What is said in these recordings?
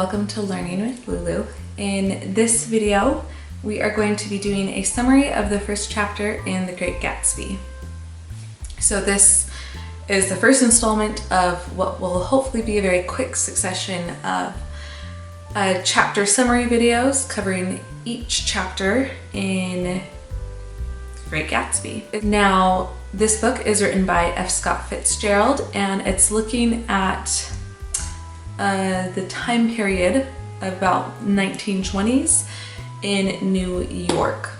welcome to Learning with Lulu. In this video, we are going to be doing a summary of the first chapter in The Great Gatsby. So this is the first installment of what will hopefully be a very quick succession of chapter summary videos covering each chapter in The Great Gatsby. Now, this book is written by F. Scott Fitzgerald, and it's looking at the time period about 1920s in New York.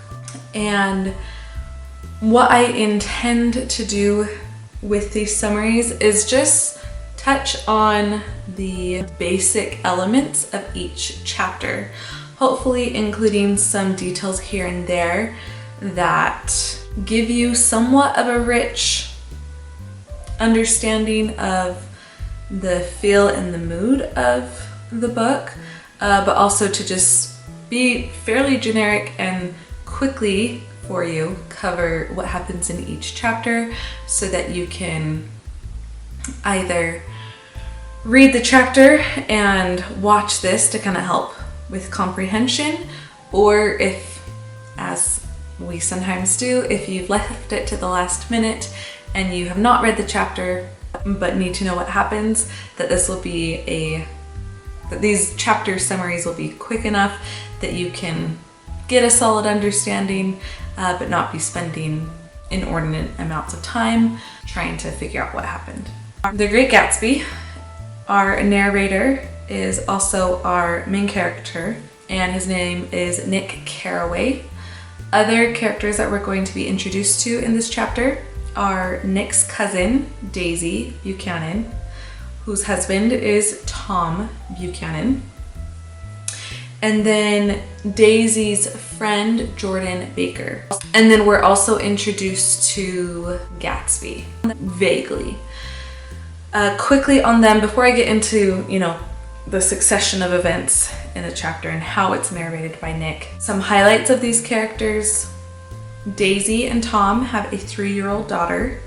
And what I intend to do with these summaries is just touch on the basic elements of each chapter, hopefully including some details here and there that give you somewhat of a rich understanding of the feel and the mood of the book, but also to just be fairly generic and quickly for you cover what happens in each chapter so that you can either read the chapter and watch this to kind of help with comprehension, or if, as we sometimes do, if you've left it to the last minute and you have not read the chapter but need to know what happens, that these chapter summaries will be quick enough that you can get a solid understanding, but not be spending inordinate amounts of time trying to figure out what happened. The Great Gatsby, our narrator, is also our main character, and his name is Nick Carraway. Other characters that we're going to be introduced to in this chapter are Nick's cousin, Daisy Buchanan, whose husband is Tom Buchanan, and then Daisy's friend, Jordan Baker. And then we're also introduced to Gatsby, vaguely. Quickly on them, before I get into, the succession of events in the chapter and how it's narrated by Nick. Some highlights of these characters. Daisy and Tom have a 3-year-old daughter.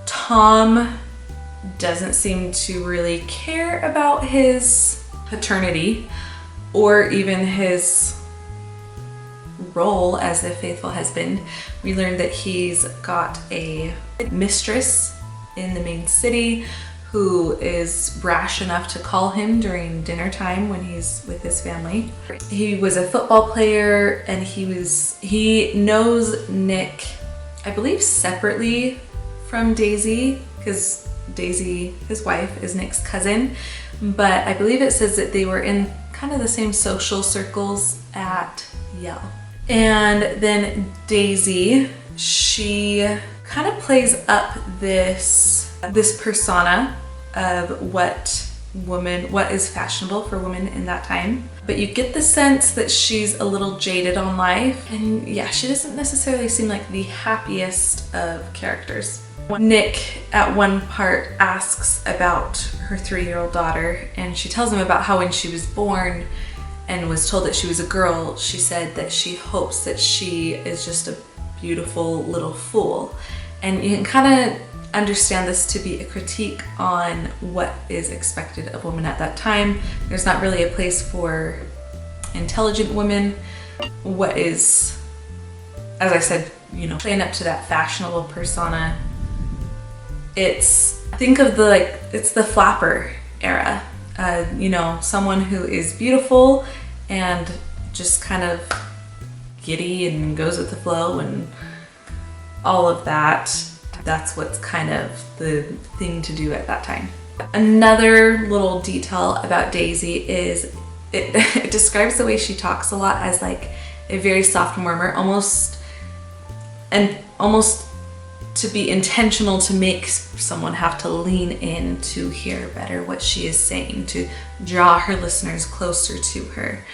Tom doesn't seem to really care about his paternity or even his role as a faithful husband. We learned that he's got a mistress in the main city who is brash enough to call him during dinner time when he's with his family. He was a football player, and he knows Nick, I believe, separately from Daisy, because Daisy, his wife, is Nick's cousin, but I believe it says that they were in kind of the same social circles at Yale. And then Daisy, she kind of plays up this persona of what is fashionable for women in that time. But you get the sense that she's a little jaded on life, and yeah, she doesn't necessarily seem like the happiest of characters. Nick at one part asks about her 3-year-old daughter, and she tells him about how when she was born and was told that she was a girl, she said that she hopes that she is just a beautiful little fool. And you can kind of understand this to be a critique on what is expected of women at that time. There's not really a place for intelligent women. What is, as I said, playing up to that fashionable persona. It's the flapper era. Someone who is beautiful and just kind of giddy and goes with the flow and all of that. That's what's kind of the thing to do at that time. Another little detail about Daisy is it describes the way she talks a lot as like a very soft murmur, almost to be intentional to make someone have to lean in to hear better what she is saying, to draw her listeners closer to her.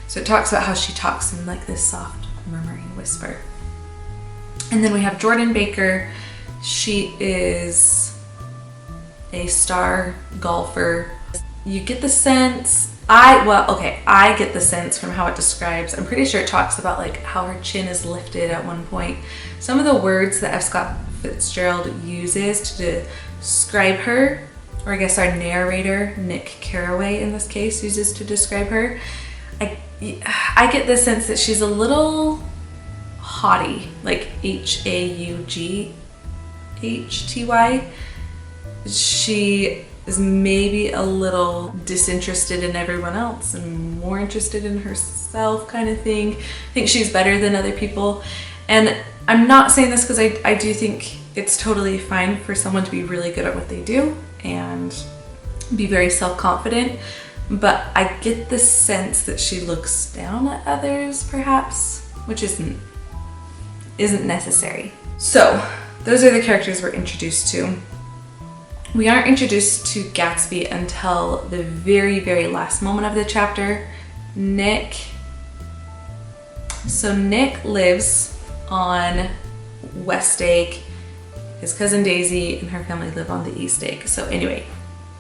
So it talks about how she talks in like this soft murmuring whisper. And then we have Jordan Baker. She is a star golfer. You get the sense, I get the sense from how it describes, I'm pretty sure it talks about like how her chin is lifted at one point. Some of the words that F. Scott Fitzgerald uses to describe her or I guess our narrator, Nick Carraway in this case, uses to describe her, I get the sense that she's a little haughty, like Haughy. She is maybe a little disinterested in everyone else and more interested in herself, kind of thing. I think she's better than other people. And I'm not saying this because I do think it's totally fine for someone to be really good at what they do and be very self-confident, but I get the sense that she looks down at others, perhaps, which isn't necessary. So those are the characters we're introduced to. We aren't introduced to Gatsby until the very, very last moment of the chapter. Nick lives on West Egg. His cousin Daisy and her family live on the East Egg. So anyway,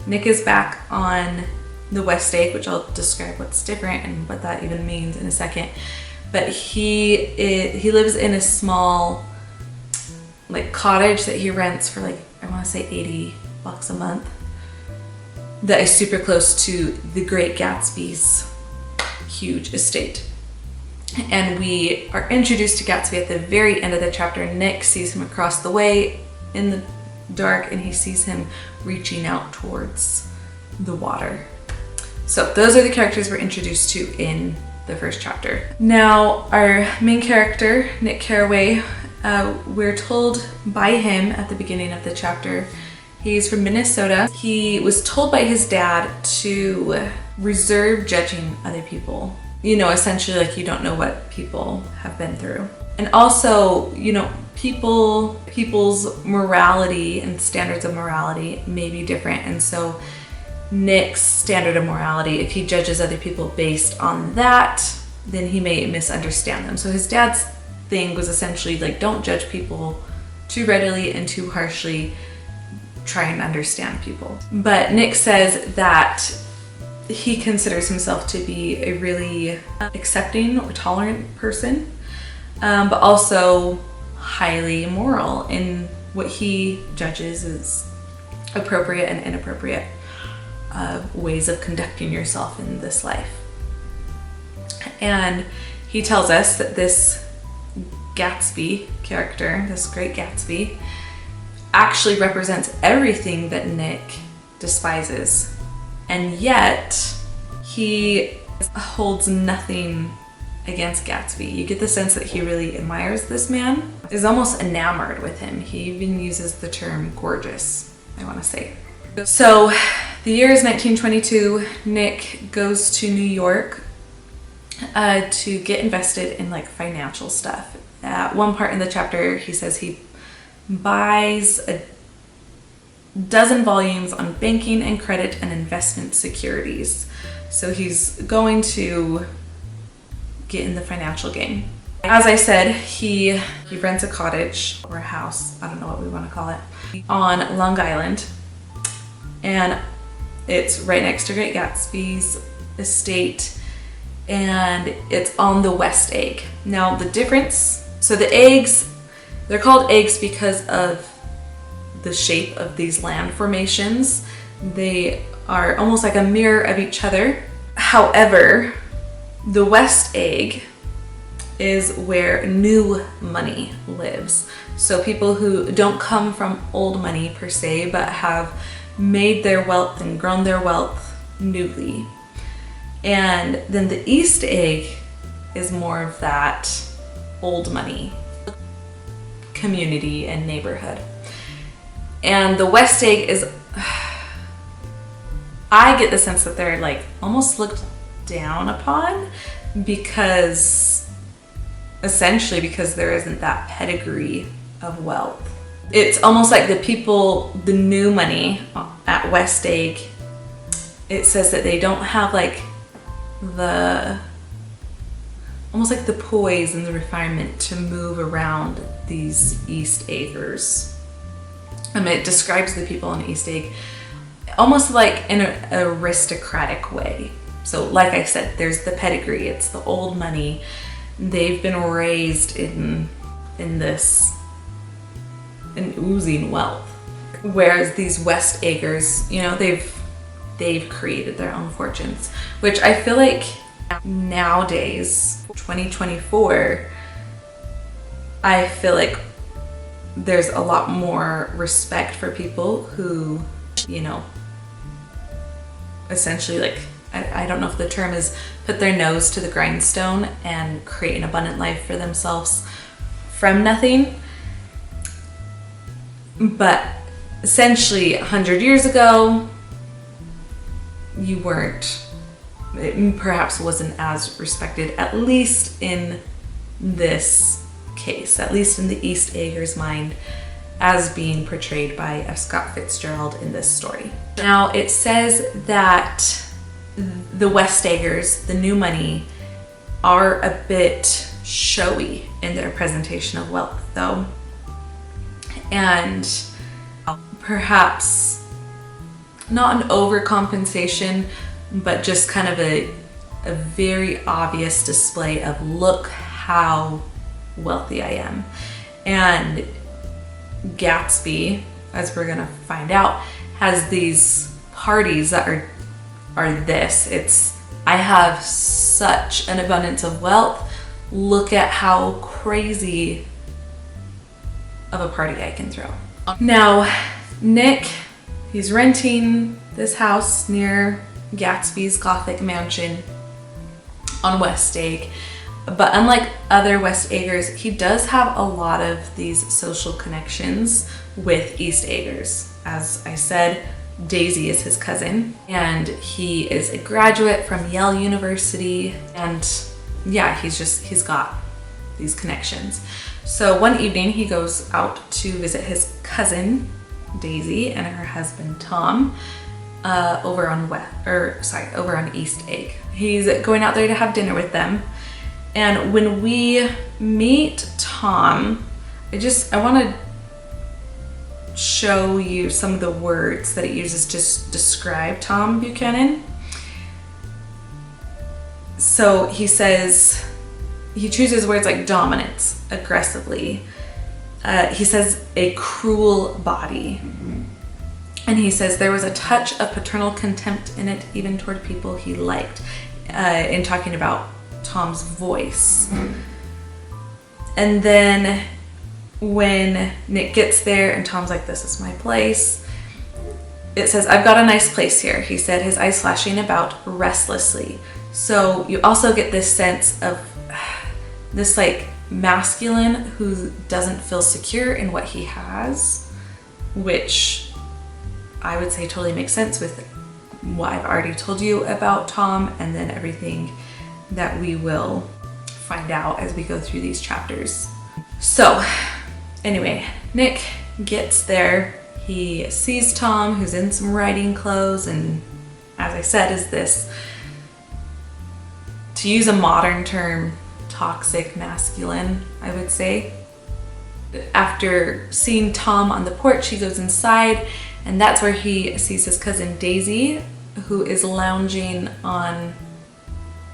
Nick is back on the West Egg, which I'll describe what's different and what that even means in a second. But he lives in a small like cottage that he rents for like, I want to say $80 a month, that is super close to the Great Gatsby's huge estate. And we are introduced to Gatsby at the very end of the chapter. Nick sees him across the way in the dark and he sees him reaching out towards the water. So those are the characters we're introduced to in the first chapter. Now our main character, Nick Carraway, we're told by him at the beginning of the chapter, he's from Minnesota. He was told by his dad to reserve judging other people. You know, essentially like you don't know what people have been through. And also, you know, people's morality and standards of morality may be different. And so Nick's standard of morality, if he judges other people based on that, then he may misunderstand them. So his dad's thing was essentially like, don't judge people too readily and too harshly, try and understand people. But Nick says that he considers himself to be a really accepting or tolerant person, but also highly moral in what he judges as appropriate and inappropriate ways of conducting yourself in this life. And he tells us that this Gatsby character, this Great Gatsby, actually represents everything that Nick despises. And yet, he holds nothing against Gatsby. You get the sense that he really admires this man, is almost enamored with him. He even uses the term gorgeous, I want to say. So, the year is 1922. Nick goes to New York to get invested in like financial stuff. At one part in the chapter, he says he buys a dozen volumes on banking and credit and investment securities. So he's going to get in the financial game. As I said, he rents a cottage or a house, I don't know what we want to call it, on Long Island. And it's right next to Great Gatsby's estate, and it's on the West Egg. Now the difference, so the eggs, they're called eggs because of the shape of these land formations. They are almost like a mirror of each other. However, the West Egg is where new money lives. So people who don't come from old money per se, but have made their wealth and grown their wealth newly. And then the East Egg is more of that old money community and neighborhood. And the West Egg is, I get the sense that they're like almost looked down upon because essentially because there isn't that pedigree of wealth. It's almost like the people, the new money at West Egg, it says that they don't have like almost like the poise and the refinement to move around these East Eggers. It describes the people in East Egg almost like in an aristocratic way. So like I said, there's the pedigree, it's the old money. They've been raised in oozing wealth. Whereas these West Eggers, you know, they've created their own fortunes, which I feel like nowadays, 2024, I feel like there's a lot more respect for people who, you know, essentially, like, I don't know if the term is, put their nose to the grindstone and create an abundant life for themselves from nothing. But essentially 100 years ago, you weren't, it perhaps wasn't as respected, at least in this case, at least in the East Eggers' mind, as being portrayed by F. Scott Fitzgerald in this story. Now, it says that the West Eggers, the new money, are a bit showy in their presentation of wealth, though. And perhaps not an overcompensation, but just kind of a very obvious display of, look how wealthy I am. And Gatsby, as we're gonna find out, has these parties that are this. It's, I have such an abundance of wealth. Look at how crazy of a party I can throw. Now, Nick, he's renting this house near Gatsby's Gothic mansion on West Egg. But unlike other West Eggers, he does have a lot of these social connections with East Eggers. As I said, Daisy is his cousin, and he is a graduate from Yale University, and yeah, he's got these connections. So one evening he goes out to visit his cousin Daisy and her husband Tom over on East Egg. He's going out there to have dinner with them. And when we meet Tom, I want to show you some of the words that it uses to describe Tom Buchanan. So he says, he chooses words like dominance, aggressively. He says a cruel body. And he says there was a touch of paternal contempt in it, even toward people he liked, in talking about Tom's voice. And then when Nick gets there and Tom's like, this is my place, it says, I've got a nice place here, he said, his eyes flashing about restlessly. So you also get this sense of this like masculine who doesn't feel secure in what he has, which I would say totally makes sense with what I've already told you about Tom, and then everything that we will find out as we go through these chapters. So anyway, Nick gets there, he sees Tom, who's in some riding clothes, and as I said, is this, to use a modern term, toxic masculine, I would say. After seeing Tom on the porch, he goes inside, and that's where he sees his cousin Daisy, who is lounging on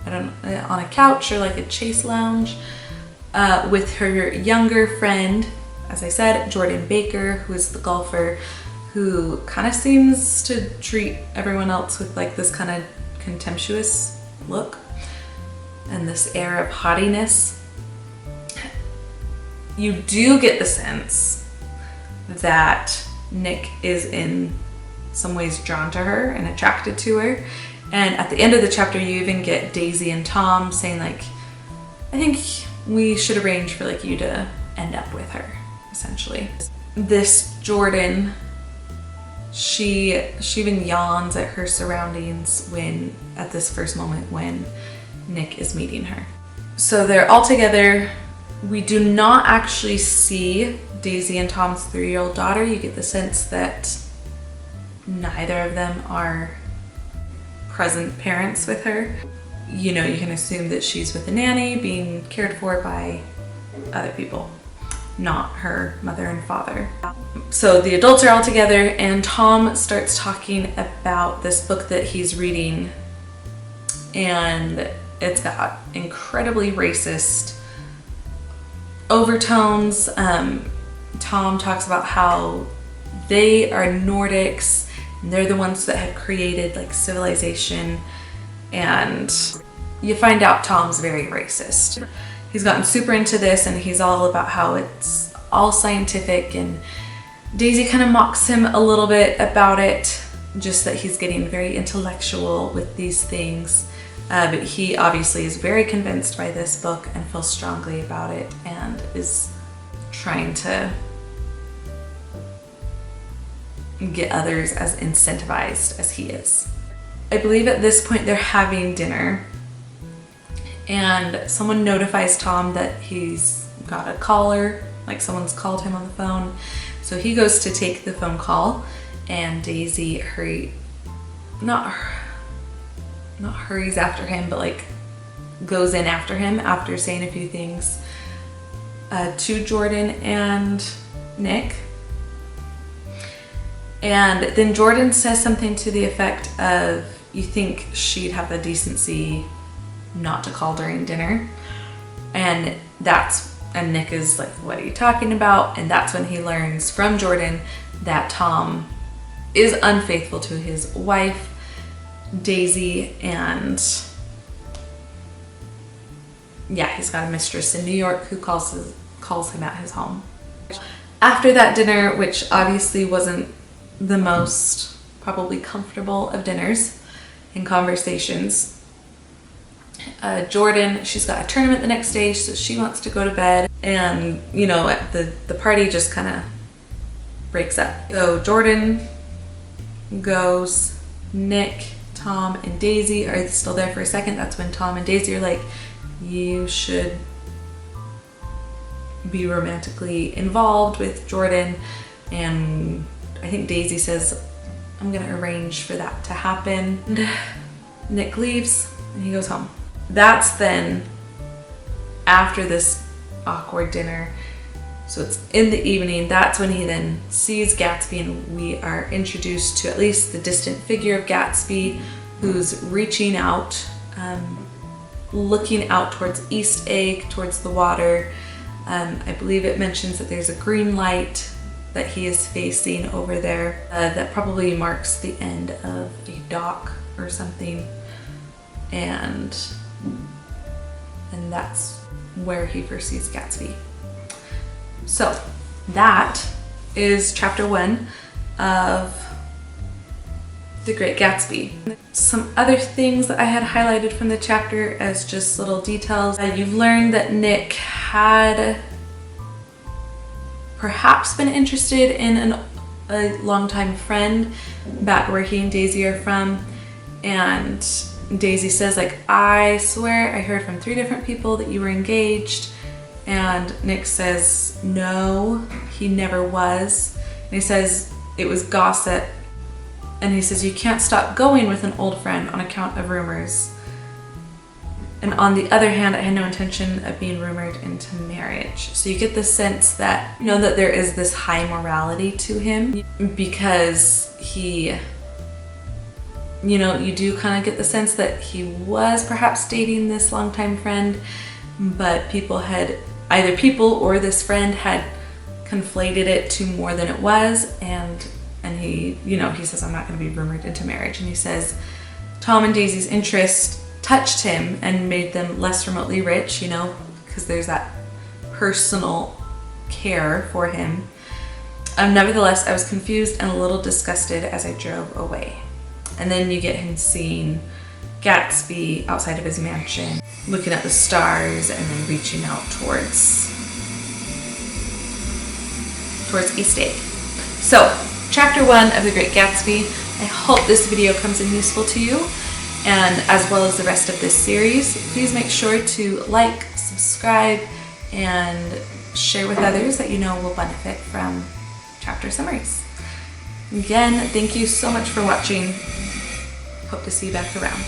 a couch or like a chase lounge with her younger friend, as I said, Jordan Baker, who is the golfer, who kind of seems to treat everyone else with like this kind of contemptuous look and this air of haughtiness. You do get the sense that Nick is in some ways drawn to her and attracted to her. And at the end of the chapter, you even get Daisy and Tom saying like, I think we should arrange for like you to end up with her, essentially. This Jordan, she even yawns at her surroundings when, at this first moment when Nick is meeting her. So they're all together. We do not actually see Daisy and Tom's 3-year-old daughter. You get the sense that neither of them are present parents with her. You know, you can assume that she's with a nanny being cared for by other people, not her mother and father. So the adults are all together, and Tom starts talking about this book that he's reading, and it's got incredibly racist overtones. Tom talks about how they are Nordics, and they're the ones that had created like civilization, and you find out Tom's very racist. He's gotten super into this, and he's all about how it's all scientific, and Daisy kind of mocks him a little bit about it, just that he's getting very intellectual with these things. But he obviously is very convinced by this book and feels strongly about it and is trying to get others as incentivized as he is. I believe at this point they're having dinner, and someone notifies Tom that he's got a caller, like someone's called him on the phone. So he goes to take the phone call, and Daisy hurries after him, but like goes in after him after saying a few things to Jordan and Nick. And then Jordan says something to the effect of, you think she'd have the decency not to call during dinner? And Nick is like, what are you talking about? And that's when he learns from Jordan that Tom is unfaithful to his wife, Daisy, and yeah, he's got a mistress in New York who calls him at his home. After that dinner, which obviously wasn't the most probably comfortable of dinners and conversations, Jordan, she's got a tournament the next day, so she wants to go to bed, and you know, the party just kind of breaks up. So Jordan goes, Nick, Tom, and Daisy are still there for a second. That's when Tom and Daisy are like, you should be romantically involved with Jordan, and I think Daisy says, I'm gonna arrange for that to happen. And Nick leaves and he goes home. That's then after this awkward dinner. So it's in the evening. That's when he then sees Gatsby, and we are introduced to at least the distant figure of Gatsby, who's reaching out, looking out towards East Egg, towards the water. I believe it mentions that there's a green light that he is facing over there. That probably marks the end of a dock or something. And that's where he first sees Gatsby. So that is chapter 1 of The Great Gatsby. Some other things that I had highlighted from the chapter as just little details. You've learned that Nick had perhaps been interested in a longtime friend back where he and Daisy are from, and Daisy says, like, I swear I heard from 3 different people that you were engaged. And Nick says, no, he never was. And he says, it was gossip. And he says, you can't stop going with an old friend on account of rumors. And on the other hand, I had no intention of being rumored into marriage. So you get the sense that, you know, that there is this high morality to him, because he, you know, you do kind of get the sense that he was perhaps dating this longtime friend, but either people or this friend had conflated it to more than it was, and he, you know, he says, I'm not going to be rumored into marriage. And he says Tom and Daisy's interest touched him and made them less remotely rich, you know, because there's that personal care for him. Nevertheless, I was confused and a little disgusted as I drove away. And then you get him seeing Gatsby outside of his mansion, looking at the stars, and then reaching out towards East Egg. So, chapter 1 of The Great Gatsby. I hope this video comes in useful to you, and as well as the rest of this series. Please make sure to like, subscribe, and share with others that you know will benefit from chapter summaries. Again, thank you so much for watching. Hope to see you back around.